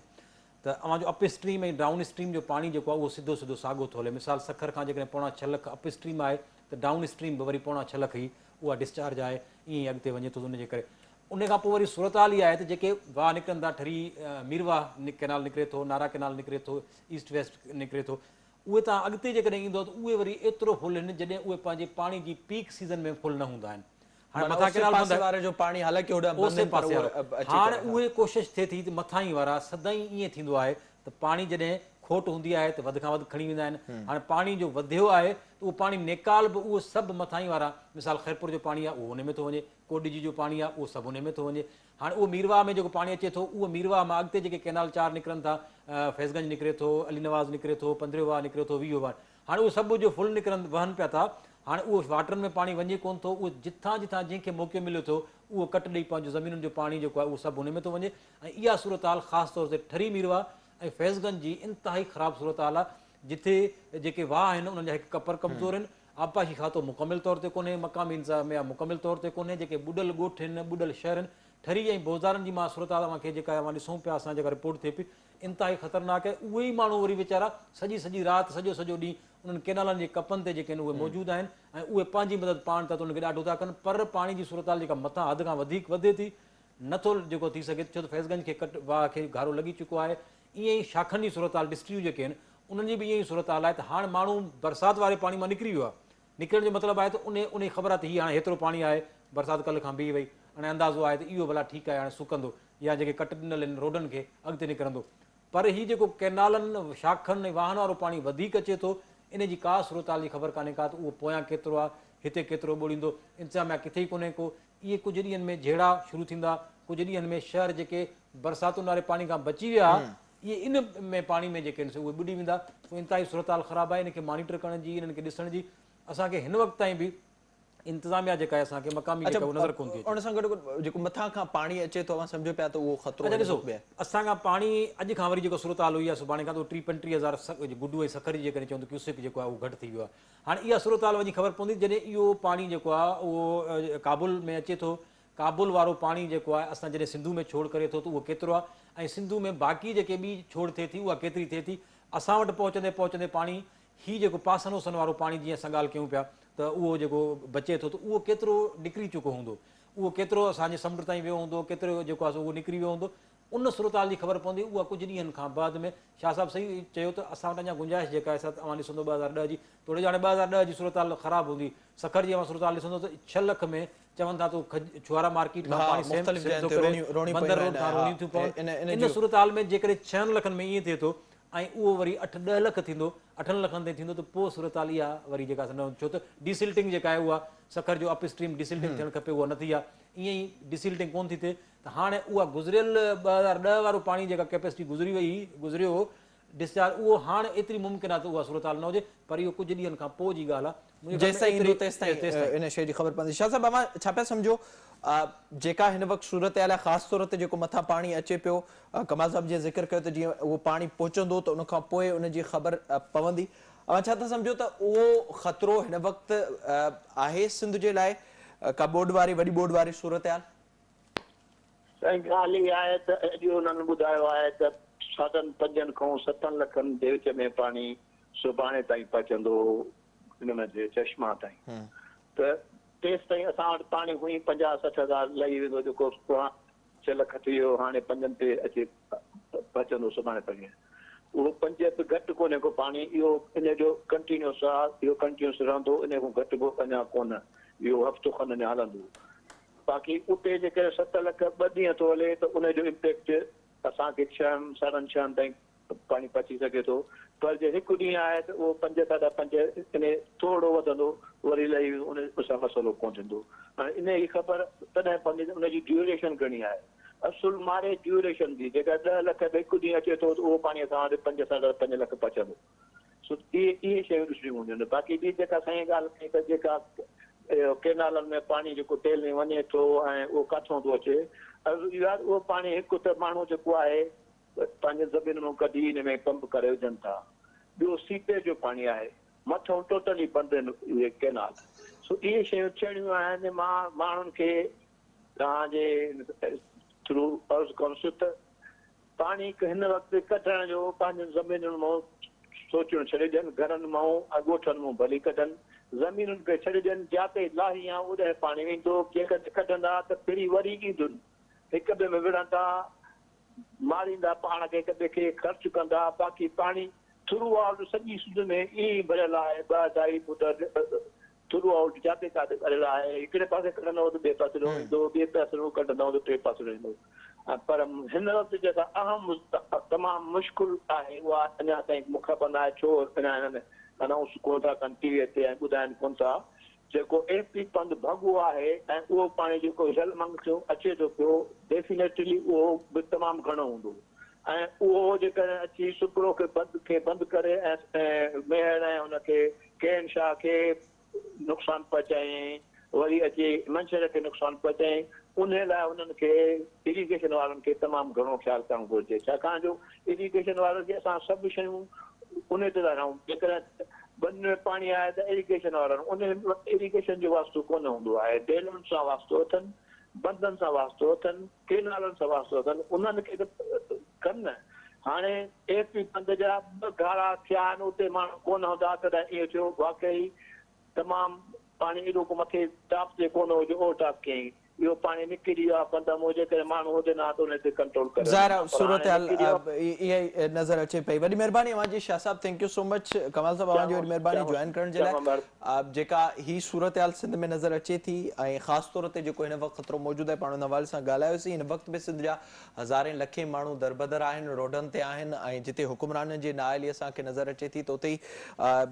त अव्हांजो अप स्ट्रीम ऐं डाउन स्ट्रीम जो पाणी जेको आहे उहो सिधो सिधो साॻियो थो हले मिसाल सखर खां जेकॾहिं पोणा 6 लख अप स्ट्रीम आहे त डाउन स्ट्रीम बि वरी पोणा 6 लख ई उहा डिस्चार्ज आहे ईअं ई अॻिते वञे थो उनजे करे उन खां पोइ वरी सूरत हाल इहा आहे त जेके वाह निकिरनि था ठरी मीरवाह कैनाल निकिरे थो नारा कैनाल निकिरे थो ईस्ट वेस्ट निकिरे थो उहे तव्हां अॻिते जेकॾहिं ईंदो त उहे वरी एतिरो फुल आहिनि जॾहिं उहे पंहिंजे पाणी जी पीक सीज़न में फुल न हूंदा आहिनि हाणे मथां कैनाल बंदि आहे वारे जो पाणी हालांकि होॾां बंदि ओसे आहिनि, पर पासे उहो वारो अची हाणे करे, उहे कोशिशि थिए थी त मथां ई वारा सदाईं ईअं थींदो आहे त पाणी जॾहिं खोट हूंदी आहे त वधि खां वधि खणी वेंदा आहिनि हाणे पाणी जो वधियो आहे त उहो पाणी नेकाल बि उहो सभु मथां ई वारा मिसाल ख़ैरपुर जो पाणी आहे उहो उन में थो वञे कोडिजी जो पाणी आहे उहो सभु उन में थो वञे हाणे उहो मीरवाह में जेको पाणी अचे थो उहो मीरवाह मां अॻिते जेके कैनाल 4 निकिरनि था फैज़गंज निकिरे थो अली नवाज़ निकिरे थो 15 वाह निकिरे थो 20 वाह हाणे उहे सभु जो फुल निकिरनि वहनि पिया था हाणे उहो वाटरनि में पाणी वञे कोन थो उहो जिथां जिथां जंहिंखे मौक़ो मिलियो थो उहो कट ॾेई पंहिंजो ज़मीनुनि जो पाणी जेको आहे उहो सभु उन में थो वञे ऐं इहा सूरत हाल ख़ासि तौर ते ठरी मीरवाह ऐं फैज़गंज जी इंतिहाई ख़राबु सूरत हाल आहे जिथे जेके वाह आहिनि उन्हनि जा हिकु कपर कमज़ोर आहिनि आबपाशी खातो मुकमिल तौर ते कोन्हे मक़ामी इंतिज़ाम या मुकमिल तौर ते कोन्हे जेके ॿुॾल ॻोठ आहिनि ॿुॾल शहर आहिनि ठरी ऐं बोज़ारनि जी मां सूरत हाल खे जेका मां ॾिसूं पिया असां जेका रिपोर्ट थिए पई इंतिहाई ख़तरनाक आहे उहे ई माण्हू वरी वीचारा सॼी राति सॼो ॾींहुं उन्हनि कैनालनि जे कपनि ते जेके आहिनि उहे मौजूदु आहिनि ऐं उहे पंहिंजी मदद पाण था त उनखे ॾाढो था कनि पर पाणी जी सूरत हाल जेका मथां हद खां वधीक वधे थी नथो जेको थी सघे छो त फैज़गंज खे कट वाह खे घारो लॻी चुको आहे ईअं ई शाखनि जी सूरत हाल डिस्ट्रिक्ट जेके आहिनि उन्हनि जी बि ईअं ई सूरत हाल आहे त हाणे माण्हू बरसाति वारे पाणी मां निकिरी वियो आहे निकिरण जो मतिलबु आहे त उन ख़बर आहे त हीअ हाणे हेतिरो पाणी आहे बरसाति कल्ह खां बीह वई हाणे अंदाज़ो आहे त इहो भला ठीकु आहे हाणे सुकंदो या जेके कट ॾिनल आहिनि रोडनि खे अॻिते निकिरंदो पर हीउ जेको कैनालनि शाखनि ऐं वाहन वारो पाणी वधीक अचे थो इन जी का सूरत हाल जी ख़बर कान्हे का त उहो पोयां केतिरो आहे हिते केतिरो ॿोड़ींदो इंतिज़ाम किथे ई कोन्हे को इहे कुझु ॾींहंनि में जहिड़ा शुरू थींदा कुझु ॾींहंनि में शहर जेके बरसातुनि वारे पाणी खां बची विया इहे इन में पाणी में जेके आहिनि उहे ॿुॾी वेंदा इंतिहाई सूरत हाल ख़राबु आहे इनखे मॉनिटर करण जी इन्हनि खे ॾिसण जी असांखे हिन वक़्त ताईं बि इंतिज़ामिया जेका आहे असांखे मक़ामी नज़र कोन थी उन सां गॾु जेको मथां खां पाणी अचे थो सम्झो पिया त उहो ख़तरो ॾिसो असां खां पाणी अॼु खां वरी जेको सूरत हाल हुई आहे सुभाणे खां 30-35,000 गुडू ऐं सखर जी जेकॾहिं चवंदो क्यूसेक जेको आहे उहो घटि थी वियो आहे हाणे इहा सूरत हाल वञी ख़बर पवंदी जॾहिं इहो पाणी जेको आहे उहो काबुल में अचे थो काबुल वारो पाणी जेको आहे असां जॾहिं सिंधु में छोड़ करे थो त उहो केतिरो आहे ऐं सिंधु में बाक़ी जेके ॿी छोड़ थिए थी उहा केतिरी थिए थी असां वटि पहुचंदे पाणी हीउ जेको पासन ओसन वारो पाणी जीअं असां ॻाल्हि कयूं पिया त उहो जेको बचे थो त उहो केतिरो निकिरी चुको हूंदो उहो केतिरो असांजे समुंड ताईं वियो हूंदो केतिरो जेको आहे उहो निकिरी वियो हूंदो उन सूरत हाल जी ख़बर पवंदी उहा कुझु ॾींहंनि खां बाद में शाह साहब सही चयो त असां वटि अञा गुंजाइश जेका आहे तव्हां ॾिसंदो 2010 जी थोरे हाणे 2010 जी सूरत हाल ख़राबु हूंदी सखर जी सूरत हाल ॾिसंदो त 6 लख में चवनि था त छुआरा मार्केट खां पाणी इन सूरत हाल में जेकॾहिं 6 लखनि में ईअं थिए थो ऐं उहो वरी 8-10 लख थींदो 8 लखनि ताईं थींदो त पोइ सूरत हाल इहा वरी जेका छो त डिसिल्टिंग जेका आहे उहा सखर जो अप स्ट्रीम डिसिल्टिंग थियणु खपे उहा नथी आहे ईअं ई डिसिल्टिंग कोन थी थिए त हाणे उहा गुज़िरियल 2010 वारो पाणी जेका कैपेसिटी गुज़रियो हो डिस्चार्ज उहो हाणे एतिरी मुमकिन आहे त उहा सूरत हाल न हुजे पर इहो कुझु ॾींहंनि खां पोइ जी ॻाल्हि आहे इन शइ जी ख़बर पवंदी शाह साहब मां छा पिया सम्झो जेका हिन वक़्तु सूरत हाल आहे ख़ासि तौर ते जेको मथां पाणी अचे पियो कमाल साहब जीअं ज़िक्र कयो त जीअं उहो पाणी पहुचंदो त उन खां पोइ उनजी ख़बर पवंदी छा था सम्झो त उहो ख़तरो हिन वक़्तु आहे सिंध जे लाइ का बोर्ड वारी वॾी बोर्ड वारी सूरत हाल साईं ॻाल्हि इहा आहे त अॼु हुननि ॿुधायो आहे त 5.5 खां 7 लखनि जे विच में पाणी सुभाणे ताईं पहुचंदो हिन जे चश्मा ताईं। त तेसि ताईं असां वटि पाणी हुई 50-60 लही वेंदो, जेको 6 लख थी वियो, हाणे 5 ते अचे पहुचंदो सुभाणे ताईं। उहो 5 बि घटि कोन्हे को पाणी, इहो इन जो कंटिन्यूस आहे, इहो कंटिन्यूस रहंदो, इन खां घटि को अञा कोन, इहो हफ़्तो खनि अञा हलंदो। बाक़ी उते जेकर 7 लख 2 ॾींहं थो हले त उनजो इम्पेक्ट असांखे 6-6:30 ताईं पाणी पची सघे थो। पर जे 1 ॾींहुं आहे त उहो 5-5.5 इन थोरो वधंदो, वरी लही उन सां मसइलो कोन थींदो। हाणे इन जी ख़बर तॾहिं पवंदी उनजी ड्यूरेशन घणी आहे। असुल मारे ड्यूरेशन जी, जेका 10 लख 1 ॾींहुं अचे थो त उहो पाणी असां वटि 5-5.5 लख पचंदो। सो इहे शयूं ॾिसणियूं हूंदियूं आहिनि। बाक़ी ॿी जेका साईं ॻाल्हि कई त जेका केनालनि में पाणी जेको टेल में वञे थो ऐं उहो किथां थो अचे, उहो पाणी हिकु त माण्हू जेको आहे पंहिंजे ज़मीन में कढी हिन में पंप करे विझनि था। ॿियो सीपेज जो पाणी आहे, मथां टोटली बंदि आहिनि इहे केनाल। सो इहे शयूं थियणियूं आहिनि। मां माण्हुनि खे तव्हांजे थ्रू अर्ज़ु कंदुसि त पाणी हिन वक़्तु कढण जो पंहिंजनि ज़मीनुनि मां सोचणु छॾे ॾियनि, घरनि मां ऐं ॻोठनि मां भली कढनि, ज़मीनुनि खे छॾे ॾियनि, जिते लाही आहे उॾे पाणी वेंदो, जेकॾहिं कढंदा त फिरी वरी ईंदुनि, हिक ॿिए में विढ़ंदा, मारींदा पाण खे, हिक ॿिए खे ख़र्चु कंदा। बाक़ी पाणी थ्रू आउट सॼी सिंध में ईअं ई भरियल आहे, 2-2.5 फुट थ्रू आउट जिते किथे भरियल आहे। हिकिड़े पासे कढंदो त ॿिए पासे ईंदो, ॿिए पासे कढंदो त टे पासे ईंदो। पर हिन वक़्तु जेका अहम तमामु मुश्किल आहे उहा अञा ताईं मूंखे बंदि आहे। छो अञा हिननि अनाउंस कोन था कनि टीवीअ ते ऐं ॿुधाइनि कोन था। जेको एपी पंध भॻो आहे ऐं उहो पाणी जेको जलमंग थियो अचे थो पियो, डेफिनेटली उहो बि तमामु घणो हूंदो। ऐं उहो जेकॾहिं अची सुपरो खे बंदि करे ऐं मेहर ऐं हुनखे केन शाह खे नुक़सानु पहुचायईं, वरी अची मंछर खे नुक़सानु पहुचायईं, उन लाइ उन्हनि खे इरीगेशन वारनि खे तमामु घणो ख़्यालु करणु घुरिजे। छाकाणि जो इरीगेशन वारनि खे असां सभु शयूं उन ते था रहूं। जेकॾहिं बंदि में पाणी आहे त इरीगेशन वारनि उन इरीगेशन जो वास्तो कोन हूंदो आहे। डेलुनि सां वास्तो अथनि, बंदनि सां वास्तो अथनि, केनालनि सां वास्तो अथनि, उन्हनि खे त कनि न। हाणे एपी पंध जा 2 गारा थिया आहिनि, उते माण्हू कोन हूंदा तॾहिं ईअं थियो। वाक़ई तमामु पाणी एॾो को मथे टॉप ते कोन हुजे, ओ टॉप कयईं, इहो पाणी निकिरी वियो आहे पंध में, जेकॾहिं माण्हू हुजे न त उन ते कंट्रोल करे। ज़ाहिर सूरत हाल इहा नज़र अचे पई। वॾी महिरबानी अवां जी शाह साहब, थैंक यू सो मच। कमाल साहब अवां जी वॾी महिरबानी जॉइन करण जे लाइ। जेका ही सूरत हाल सिंध में नज़र अचे थी ऐं ख़ासि तौर ते जेको हिन वक़्तु ख़तरो मौजूदु आहे, पाण हुन हवाले सां ॻाल्हायोसीं। हिन वक़्तु में सिंध जा हज़ारे लखे माण्हू दरबदर आहिनि, रोडनि ते आहिनि ऐं जिते हुकुमराननि जी नाअहली असांखे नज़र अचे थी त उते ई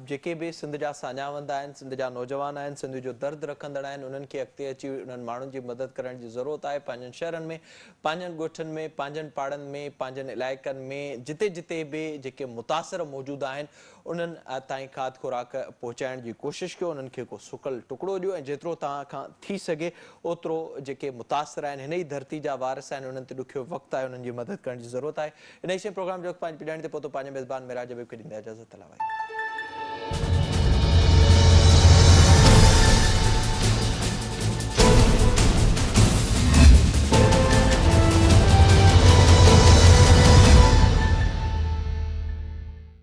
जेके बि सिंध जा साञावंदा आहिनि, सिंध जा नौजवान आहिनि, सिंध जो दर्द रखंदड़ आहिनि, उन्हनि खे अॻिते अची उन्हनि माण्हुनि जी मदद करण जी ज़रूरत आहे। पंहिंजनि शहरनि में, पंहिंजनि ॻोठनि में, पंहिंजनि पाड़नि में, पंहिंजनि इलाइक़नि में जिते जिते बि जेके मुतासिर मौजूदु आहिनि उन्हनि ताईं खाद खुराक पहुचाइण जी कोशिशि कयो, उन्हनि खे को सुकल टुकड़ो ॾियो ऐं जेतिरो तव्हां खां थी सघे ओतिरो जेके मुतासिर आहिनि, हिन ई धरती जा वारिस आहिनि, उन्हनि ते ॾुखियो वक़्तु आहे, उन्हनि जी मदद करण जी ज़रूरत आहे। इन ई प्रोग्राम जो पंहिंजी पिडाइण ते पहुतो। पंहिंजे मेज़बान मिराज हबीब खे ॾींदा इजाज़त।